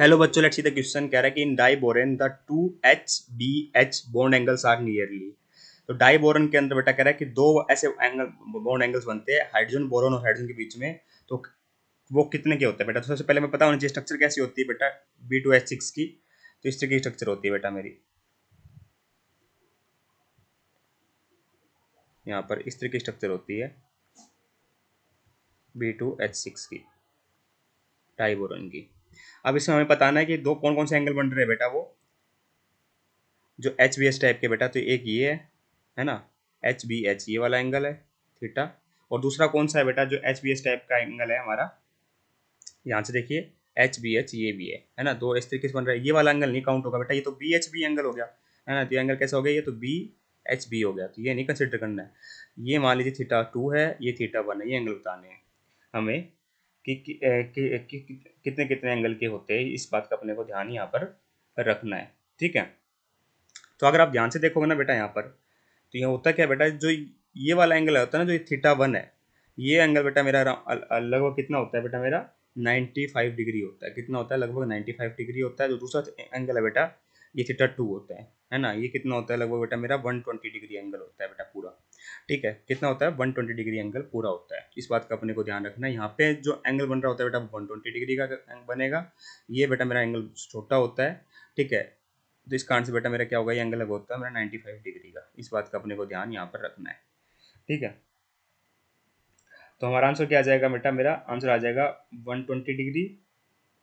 Hello बच्चों, let's see the question. कह रहा है कि in diborane the two H B H bond angles are nearly. तो डाई बोरन के अंदर बेटा कह रहा है कि दो ऐसे एंगल बॉन्ड एंगल्स बनते हैं हाइड्रोजन बोरॉन और हाइड्रोजन के बीच में। तो वो कितने के होते हैं बेटा? तो सबसे पहले मैं पता होना चाहिए स्ट्रक्चर कैसी होती है बेटा B2H6 की। तो इस तरह की स्ट्रक्चर होती है बेटा मेरी, यहाँ पर इस तरह की स्ट्रक्चर होती है B2H6 की, डाई बोरन की। अब इसमें हमें बताना है कि दो कौन कौन से एंगल बन रहे हैं बेटा। वो जो HBH टाइप के बेटा, तो एक ये है ना, HBH ये वाला एंगल है थीटा। और दूसरा कौन सा है बेटा जो HBH टाइप का एंगल है हमारा, यहाँ से देखिए HBH ये भी है ना। दो इस तरीके से बन रहा है, ये वाला एंगल नहीं काउंट होगा बेटा, ये तो BHB एंगल हो गया है ना। तो ये एंगल कैसा हो गया, ये तो BHB हो गया, तो ये नहीं कंसिडर करना है। ये मान लीजिए थीटा 2 है, ये थीटा 1 है, ये एंगल बताने हैं हमें कि कितने कितने एंगल के होते हैं। इस बात का अपने को ध्यान यहाँ पर रखना है, ठीक है। तो अगर आप ध्यान से देखोगे ना बेटा यहाँ पर, तो यहाँ होता क्या है बेटा, जो ये वाला एंगल होता है ना, जो ये थीटा 1 है, ये एंगल बेटा मेरा लगभग कितना होता है बेटा मेरा 95 डिग्री होता है। कितना होता है? लगभग 95 डिग्री होता है। जो दूसरा एंगल है बेटा, ये थीटा 2 होता है ना। ये कितना होता है? लगभग बेटा मेरा 120 डिग्री एंगल होता है बेटा पूरा, ठीक है। कितना होता है? 120 डिग्री एंगल पूरा होता है। इस बात का अपने को ध्यान रखना है। यहाँ पे जो एंगल बन रहा होता है बेटा 120 डिग्री का बनेगा। ये बेटा मेरा एंगल छोटा होता है, ठीक है। तो इस कारण से बेटा मेरा क्या होगा, ये एंगल होता है मेरा 95 डिग्री का। इस बात का अपने को ध्यान यहाँ पर रखना है, ठीक है। तो हमारा आंसर क्या आ जाएगा बेटा? मेरा आंसर आ जाएगा 120 डिग्री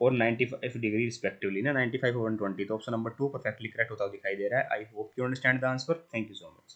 और 95 डिग्री रिस्पेक्टिवली ना, 95 और 120। तो ऑप्शन नंबर 2 परफेक्टली करेक्ट होता हुआ दिखाई दे रहा है। I hope you understand the answer. Thank you so much.